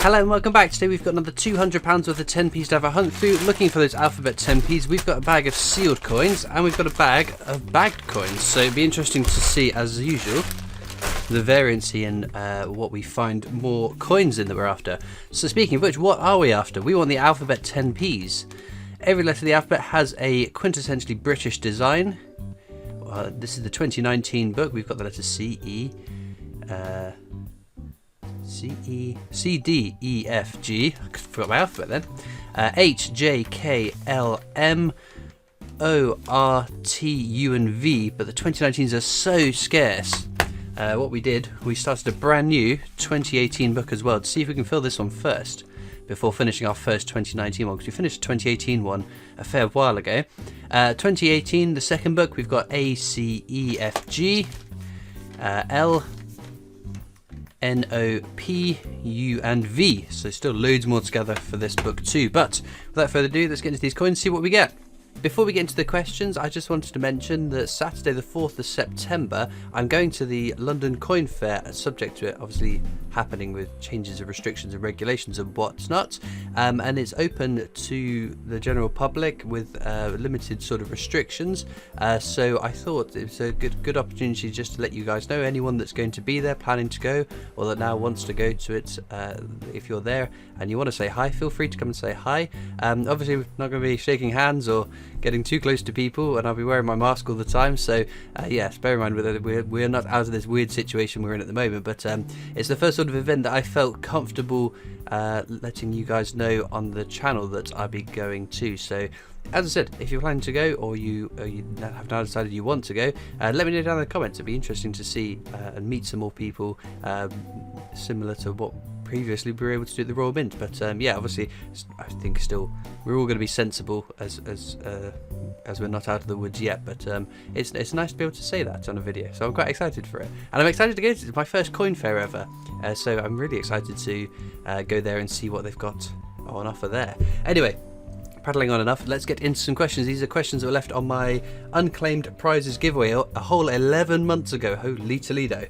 Hello and welcome back. Today we've got another £200 worth of 10p's to have a hunt through, looking for those alphabet 10p's. We've got a bag of sealed coins and we've got a bag of bagged coins, so it'd be interesting to see, as usual, the variancy in what we find more coins in that we're after. So speaking of which, what are we after? We want the alphabet 10p's. Every letter of the alphabet has a quintessentially British design. This is the 2019 book. We've got the letters C, E, C, D, E, F, G. I forgot my alphabet then. H, J, K, L, M, O, R, T, U, and V. But the 2019s are so scarce. What we did, we started a brand new 2018 book as well to see if we can fill this one first before finishing our first 2019 one, because we finished the 2018 one a fair while ago. 2018, the second book, we've got A, C, E, F, G, L, N, O, P, U, and V. So still loads more together for this book too. But without further ado, let's get into these coins, see what we get. Before we get into the questions, I just wanted to mention that Saturday the 4th of September, I'm going to the London Coin Fair, subject to it obviously happening with changes of restrictions and regulations and whatnot, and it's open to the general public with limited sort of restrictions, so I thought it was a good opportunity just to let you guys know, anyone that's going to be there, planning to go, or that now wants to go to it, if you're there and you want to say hi, feel free to come and say hi. Obviously we're not going to be shaking hands or getting too close to people, and I'll be wearing my mask all the time, so yes, bear in mind that we're not out of this weird situation we're in at the moment, but it's the first sort of event that I felt comfortable letting you guys know on the channel that I'll be going to. So as I said, if you're planning to go, or you have now decided you want to go, let me know down in the comments. It'd be interesting to see and meet some more people similar to what previously we were able to do at the Royal Mint. But yeah, obviously I think still we're all going to be sensible as we're not out of the woods yet, but it's nice to be able to say that on a video, so I'm quite excited for it, and I'm excited to go to my first coin fair ever, so I'm really excited to go there and see what they've got on offer there. Anyway, prattling on enough, let's get into some questions. These are questions that were left on my unclaimed prizes giveaway a whole 11 months ago. Holy Toledo.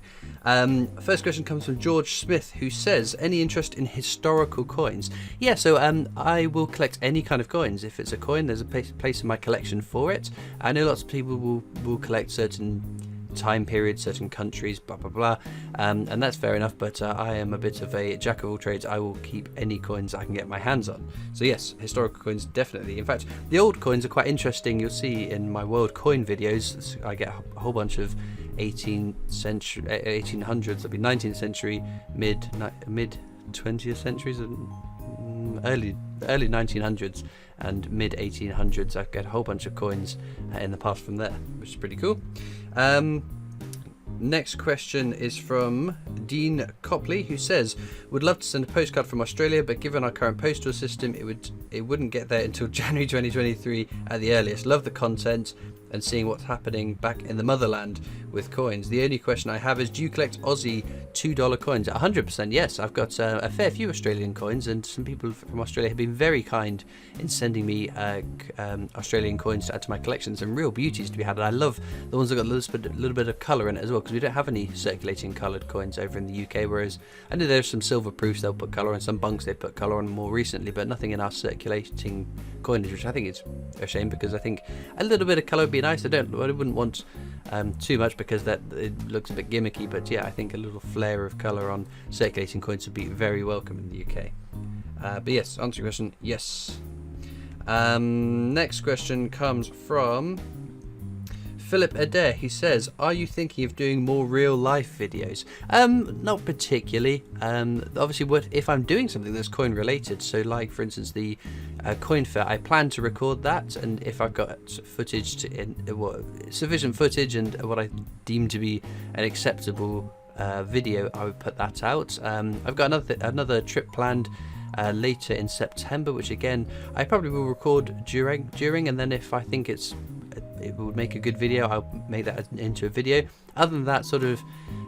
First question comes from George Smith, who says, any interest in historical coins? Yeah, so I will collect any kind of coins. If it's a coin, there's a place in my collection for it. I know lots of people will collect certain time periods, certain countries, blah blah blah, and that's fair enough, but I am a bit of a jack of all trades. I will keep any coins I can get my hands on. So yes, historical coins definitely. In fact, the old coins are quite interesting. You'll see in my world coin videos, I get a whole bunch of 1800s, that'll be 19th century, mid 20th centuries, and early 1900s and mid 1800s. I get a whole bunch of coins in the past from there, which is pretty cool. Next question is from Dean Copley, who says, would love to send a postcard from Australia, but given our current postal system, it wouldn't get there until January 2023 at the earliest. Love the content and seeing what's happening back in the motherland with coins. The only question I have is, do you collect Aussie $2 coins? 100% yes. I've got a fair few Australian coins, and some people from Australia have been very kind in sending me Australian coins to add to my collection. Some real beauties to be had, and I love the ones that got a little bit of colour in it as well, because we don't have any circulating coloured coins over in the UK, whereas I know there's some silver proofs they'll put colour on, some bunks they put colour on more recently, but nothing in our circulating coinage, which I think is a shame, because I think a little bit of colour would be nice. I wouldn't want too much, because that it looks a bit gimmicky, but yeah, I think a little flare of colour on circulating coins would be very welcome in the UK. But yes, answer your question, yes. Next question comes from Philip Adair. He says, are you thinking of doing more real life videos? Not particularly. Obviously, if I'm doing something that's coin related, so like for instance the coin fair, I plan to record that, and if I've got footage sufficient footage and what I deem to be an acceptable video, I would put that out. I've got another trip planned later in September, which again I probably will record during, and then if I think it would make a good video, I'll make that into a video. Other than that, sort of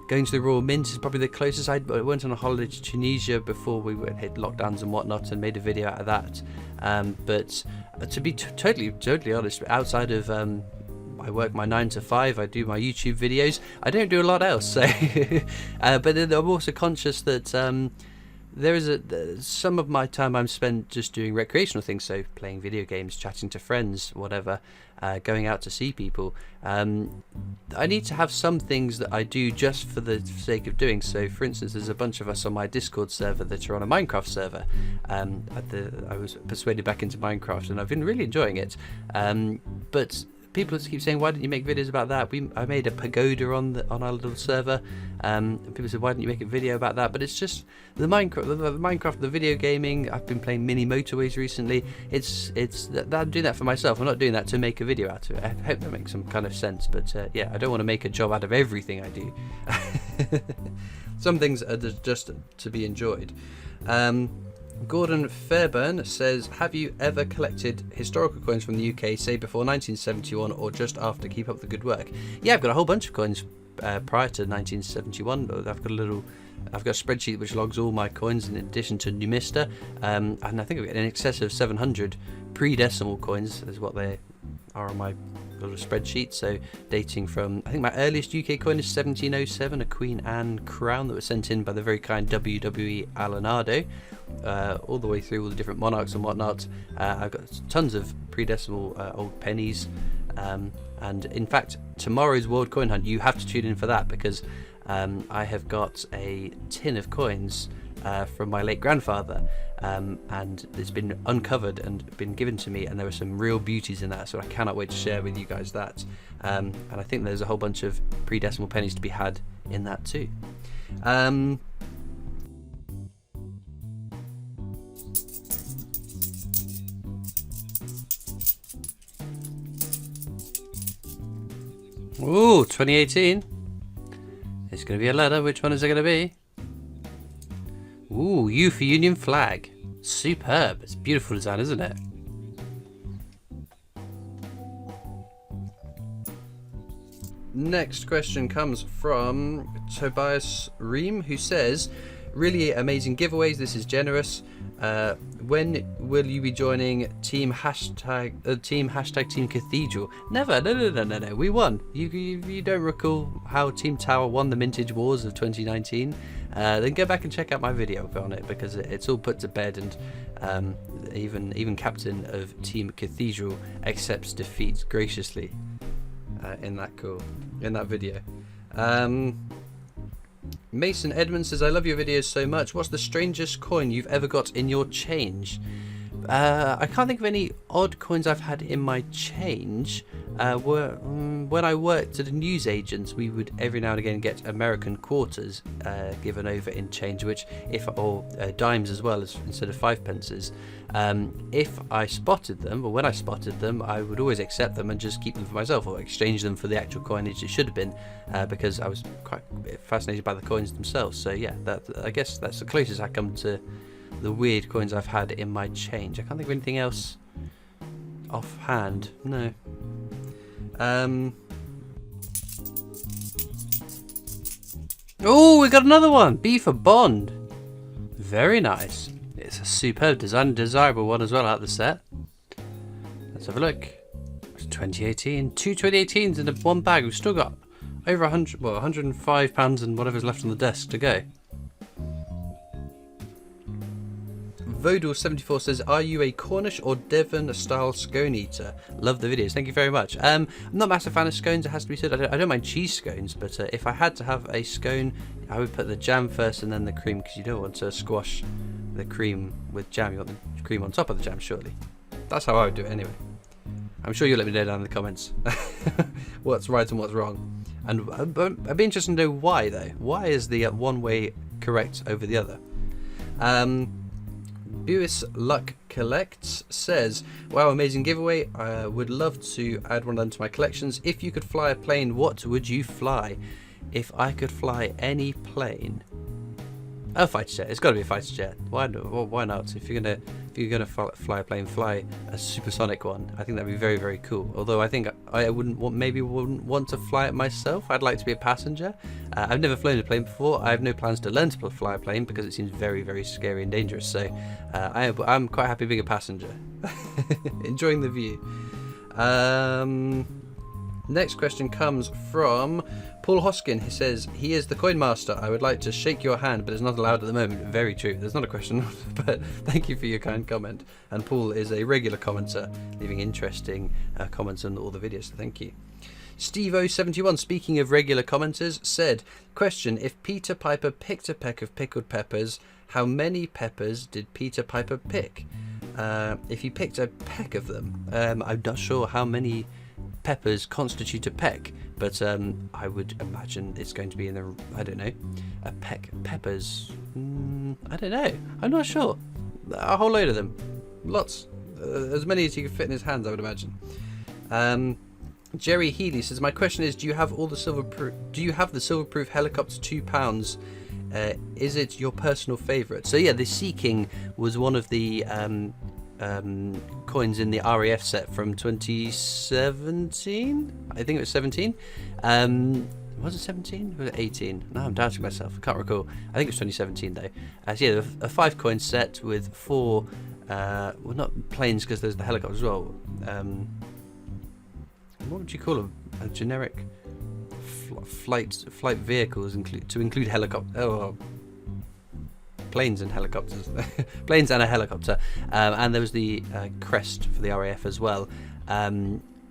going to the Royal Mint is probably the closest. I went on a holiday to Tunisia before we hit lockdowns and whatnot, and made a video out of that. But to be totally honest, outside of I work my 9 to 5, I do my YouTube videos, I don't do a lot else. So but then I'm also conscious that there is some of my time I'm spent just doing recreational things, so playing video games, chatting to friends, whatever, going out to see people. I need to have some things that I do just for the sake of doing. So, for instance, there's a bunch of us on my Discord server that are on a Minecraft server. I was persuaded back into Minecraft, and I've been really enjoying it. But people just keep saying, why didn't you make videos about that? I made a pagoda on our little server, and people said, why didn't you make a video about that? But it's just the Minecraft, the video gaming. I've been playing mini motorways recently. I'm doing that for myself. I'm not doing that to make a video out of it. I hope that makes some kind of sense. But yeah, I don't want to make a job out of everything I do. Some things are just to be enjoyed. Gordon Fairburn says, have you ever collected historical coins from the UK, say before 1971 or just after? Keep up the good work. Yeah, I've got a whole bunch of coins prior to 1971. I've got a spreadsheet which logs all my coins in addition to Numista, and I think I've got in excess of 700 pre-decimal coins is what they are on my little spreadsheet. So dating from, I think my earliest UK coin is 1707, a Queen Anne crown that was sent in by the very kind WWE Alanado, all the way through all the different monarchs and whatnot. I've got tons of pre-decimal old pennies, and in fact tomorrow's World Coin Hunt, you have to tune in for that, because I have got a tin of coins from my late grandfather, and it's been uncovered and been given to me, and there are some real beauties in that, so I cannot wait to share with you guys that. And I think there's a whole bunch of pre-decimal pennies to be had in that too. Ooh, 2018. It's going to be a letter. Which one is it going to be? Ooh, U for Union flag. Superb. It's a beautiful design, isn't it? Next question comes from Tobias Ream, who says, really amazing giveaways. This is generous. When will you be joining Team Cathedral? Never. No. We won. You don't recall how Team Tower won the Mintage Wars of 2019? Then go back and check out my video on it, because it's all put to bed, and even captain of Team Cathedral accepts defeat graciously in that video. Mason Edmonds says, I love your videos so much. What's the strangest coin you've ever got in your change? I can't think of any odd coins I've had in my change. When I worked at a newsagent, we would every now and again get American quarters given over in change, or dimes as well, as instead of 5 pences. If I spotted them, or when I spotted them, I would always accept them and just keep them for myself, or exchange them for the actual coinage it should have been, because I was quite fascinated by the coins themselves. So yeah, I guess that's the closest I come to the weird coins I've had in my change. I can't think of anything else offhand. No. Oh, we got another one. B for Bond. Very nice. It's a superb design, and desirable one as well out of the set. Let's have a look. It's 2018. 2 2018s in one bag. We've still got over 105 pounds and whatever's left on the desk to go. Vodal74 says, are you a Cornish or Devon style scone eater? Love the videos. Thank you very much. I'm not a massive fan of scones, it has to be said. I don't mind cheese scones, but if I had to have a scone, I would put the jam first and then the cream, because you don't want to squash the cream with jam. You want the cream on top of the jam, surely. That's how I would do it anyway. I'm sure you'll let me know down in the comments what's right and what's wrong. And I'd be interested to know why, though. Why is the one way correct over the other? Buis Luck Collects says, wow, amazing giveaway. I would love to add one of them to my collections. If you could fly a plane, what would you fly? If I could fly any plane, a fighter jet. It's got to be a fighter jet. Why not? If you're gonna fly a plane, fly a supersonic one. I think that'd be very, very cool. Although I think I wouldn't want to fly it myself. I'd like to be a passenger. I've never flown a plane before. I have no plans to learn to fly a plane because it seems very, very scary and dangerous. So I'm quite happy being a passenger, enjoying the view. Next question comes from Paul Hoskin. He says, he is the coin master. I would like to shake your hand, but it's not allowed at the moment. Very true. There's not a question, but thank you for your kind comment. And Paul is a regular commenter, leaving interesting comments on all the videos, so thank you. Steve071, speaking of regular commenters, said, question, if Peter Piper picked a peck of pickled peppers, how many peppers did Peter Piper pick? If he picked a peck of them, I'm not sure how many peppers constitute a peck, but I would imagine it's going to be in the, I don't know, a peck peppers. I don't know. I'm not sure. A whole load of them. Lots. As many as he could fit in his hands, I would imagine. Jerry Healy says, my question is, do you have the silverproof helicopter £2? Is it your personal favourite? So yeah, the Sea King was one of the coins in the RAF set from 2017. I think it was 17. Was it 17? Was it 18? No, I'm doubting myself. I can't recall. I think it was 2017 though. So yeah, a 5 coin set with 4, well, not planes because there's the helicopter as well. What would you call them? A generic flight vehicles to include helicopter. Planes and helicopters. Planes and a helicopter. And there was the crest for the RAF as well.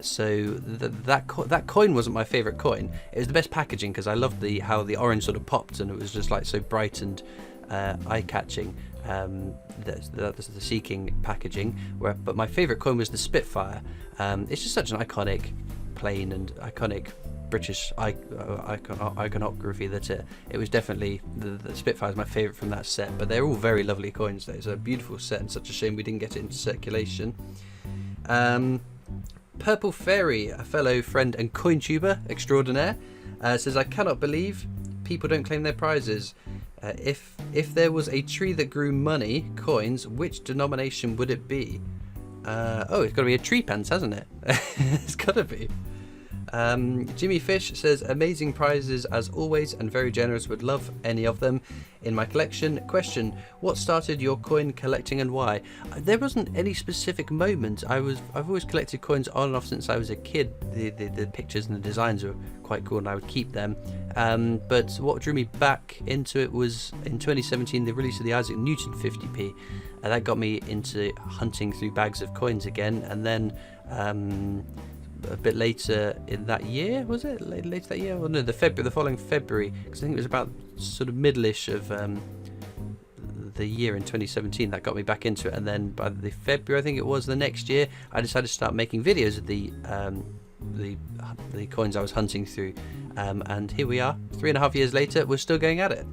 So that coin wasn't my favourite coin. It was the best packaging because I loved how the orange sort of popped and it was just like so bright and eye-catching. That's the Sea King packaging. But my favourite coin was the Spitfire. It's just such an iconic plane and iconic British iconography that it was definitely the Spitfire is my favourite from that set. But they're all very lovely coins though. It's a beautiful set and such a shame we didn't get it into circulation. Purple Fairy, a fellow friend and coin tuber extraordinaire, says, I cannot believe people don't claim their prizes. If there was a tree that grew money, coins, which denomination would it be? It's got to be a tree pence, hasn't it? It's got to be. Jimmy Fish says, amazing prizes as always and very generous, would love any of them in my collection. Question, what started your coin collecting and why? There wasn't any specific moment. I've always collected coins on and off since I was a kid. The pictures and the designs were quite cool and I would keep them. But what drew me back into it was in 2017 the release of the Isaac Newton 50p. That got me into hunting through bags of coins again, and then a bit later in that year, was it later that year? Well, no, the following February, because I think it was about sort of middle-ish of the year in 2017 that got me back into it. And then by the February, I think it was the next year, I decided to start making videos of the coins I was hunting through, and here we are 3.5 years later, we're still going at it.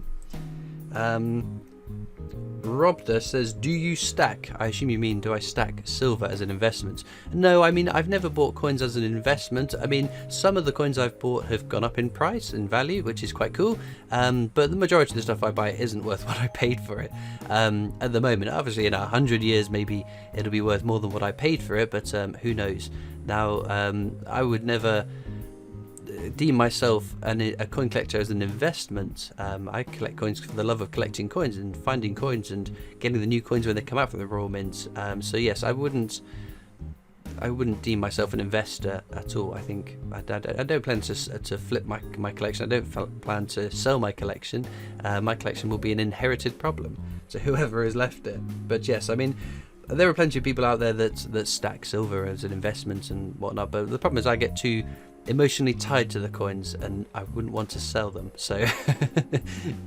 Robda says, do you stack? I assume you mean, do I stack silver as an investment? No, I mean, I've never bought coins as an investment. I mean, some of the coins I've bought have gone up in price and value, which is quite cool. But the majority of the stuff I buy isn't worth what I paid for it. At the moment, obviously in 100 years, maybe it'll be worth more than what I paid for it, but who knows? Now, I would never deem myself a coin collector as an investment. I collect coins for the love of collecting coins and finding coins and getting the new coins when they come out from the Royal Mint. So yes, I wouldn't deem myself an investor at all. I think I don't plan to flip my collection. I don't plan to sell my collection. My collection will be an inherited problem to whoever has left it. But yes, I mean, there are plenty of people out there that stack silver as an investment and whatnot. But the problem is I get too emotionally tied to the coins and I wouldn't want to sell them. So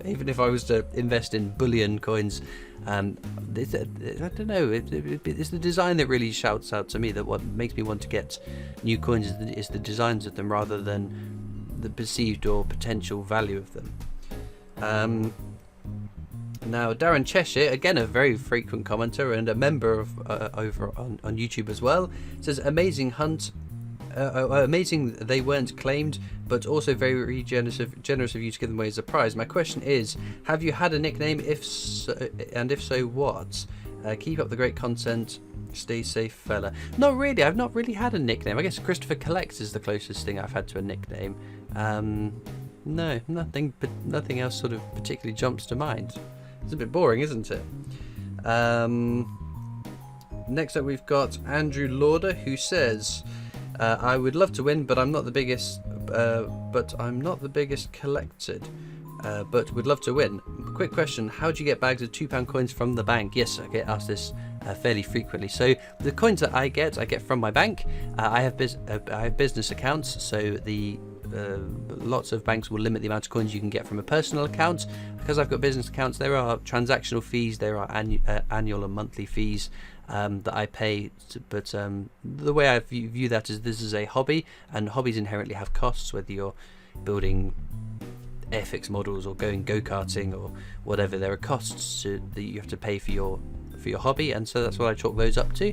even if I was to invest in bullion coins, I don't know, it's the design that really shouts out to me, that what makes me want to get new coins is the designs of them rather than the perceived or potential value of them. Now, Darren Cheshire, again a very frequent commenter and a member of over on YouTube as well, says, amazing hunt. Amazing they weren't claimed, but also very generous of you to give them away as a prize. My question is, have you had a nickname? If so, what? Keep up the great content. Stay safe, fella. Not really. I've not really had a nickname. I guess Christopher Collects is the closest thing I've had to a nickname. No, nothing else sort of particularly jumps to mind. It's a bit boring, isn't it? Next up we've got Andrew Lauder, who says, I would love to win, but I'm not the biggest. But I'm not the biggest collected. But would love to win. Quick question: how do you get bags of £2 coins from the bank? Yes, I get asked this fairly frequently. So the coins that I get from my bank. I have business accounts, so the lots of banks will limit the amount of coins you can get from a personal account. Because I've got business accounts, there are transactional fees, there are annual and monthly fees that I pay. But the way I view that is this is a hobby, and hobbies inherently have costs, whether you're building airfix models or going go-karting or whatever. There are costs that you have to pay for your hobby, and so that's what I chalk those up to.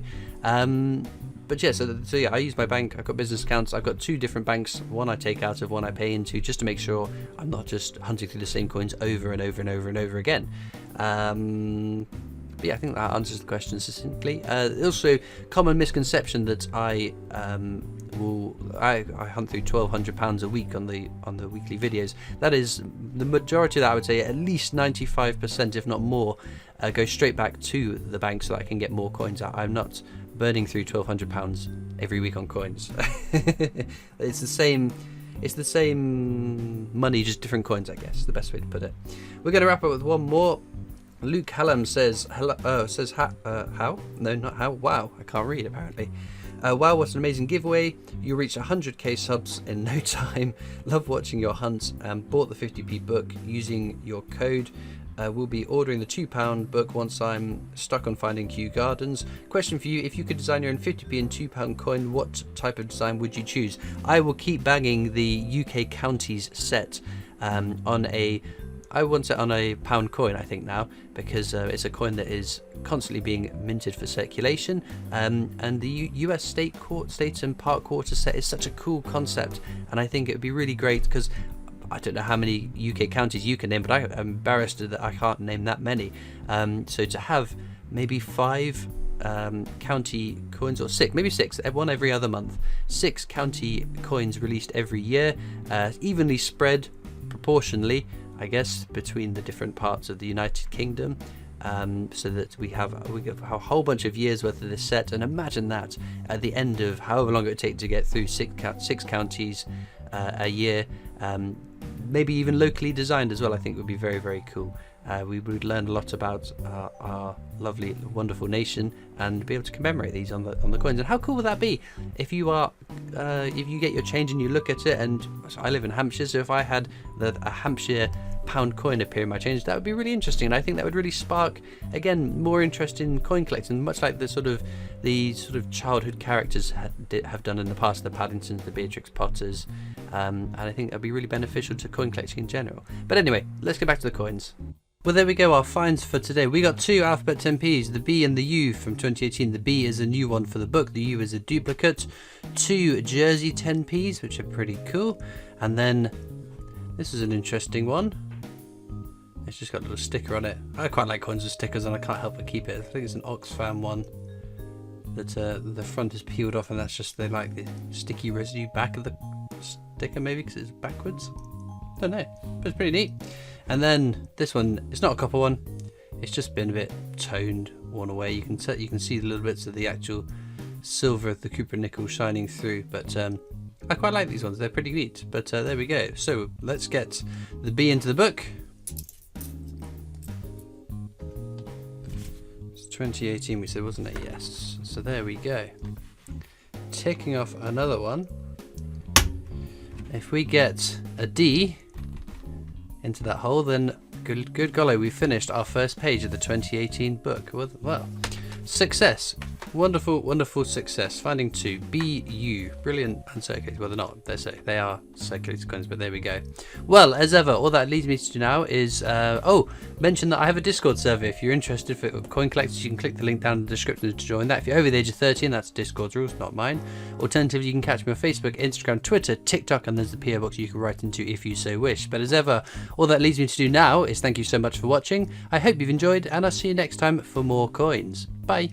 But yeah, so yeah, I use my bank. I've got business accounts. I've got 2 different banks. One I take out of, one I pay into, just to make sure I'm not just hunting through the same coins over and over and over and over again. But yeah, I think that answers the question succinctly. Also, common misconception that I hunt through £1,200 a week on the weekly videos. That is the majority of that. I would say at least 95%, if not more, go straight back to the bank so that I can get more coins out. I'm not burning through £1,200 every week on coins. It's the same money, just different coins, I guess, the best way to put it. We're going to wrap up with one more. Luke Hallam says, hello, how? No, not how. Wow, I can't read apparently. Wow, what an amazing giveaway. You reached 100k subs in no time. Love watching your hunts and bought the 50p book using your code. We'll be ordering the £2 book once I'm stuck on finding Kew Gardens. Question for you: if you could design your own 50p and £2 coin, what type of design would you choose? I will keep bagging the UK counties set I want it on a £1 coin, I think now, because it's a coin that is constantly being minted for circulation. And the US state and park quarter set is such a cool concept, and I think it would be really great because I don't know how many UK counties you can name, but I'm embarrassed that I can't name that many. So to have maybe 5 county coins, or 6, maybe 6, one every other month, 6 county coins released every year, evenly spread proportionally, I guess, between the different parts of the United Kingdom, so that we have a whole bunch of years worth of this set. And imagine that at the end of however long it would take to get through 6 counties a year, maybe even locally designed as well, I think would be very, very cool. We would learn a lot about our lovely, wonderful nation and be able to commemorate these on the coins. And how cool would that be if you get your change and you look at it? And I live in Hampshire, so if I had a Hampshire £1 coin appear in my change, that would be really interesting. And I think that would really spark, again, more interest in coin collecting, much like the sort of childhood characters have done in the past, the Paddingtons, the Beatrix Potters, and I think that'd be really beneficial to coin collecting in general. But anyway, let's get back to the coins. Well, there we go, our finds for today. We got 2 alphabet 10p's, the B and the U from 2018. The B is a new one for the book, the U is a duplicate. 2 Jersey 10p's, which are pretty cool. And then this is an interesting one. It's just got a little sticker on it. I quite like coins with stickers, and I can't help but keep it. I think it's an Oxfam one that the front is peeled off, and that's just the sticky residue back of the sticker, maybe because it's backwards. Don't know, but it's pretty neat. And then this one, it's not a copper one. It's just been a bit toned, worn away. You can see the little bits of the actual silver of the Cooper nickel shining through. But I quite like these ones. They're pretty neat. But there we go. So let's get the B into the book. It's 2018, we said, wasn't it? Yes. So there we go. Ticking off another one. If we get a D into that hole, then good golly, we finished our first page of the 2018 book. Well, success. Wonderful success. Finding 2. BU. Brilliant uncirculated. Well, they're not. They are circulated coins, but there we go. Well, as ever, all that leads me to do now is mention that I have a Discord server. If you're interested for coin collectors, you can click the link down in the description to join that. If you're over the age of 30, and that's Discord's rules, not mine. Alternatively, you can catch me on Facebook, Instagram, Twitter, TikTok, and there's the PO box you can write into if you so wish. But as ever, all that leaves me to do now is thank you so much for watching. I hope you've enjoyed, and I'll see you next time for more coins. Bye.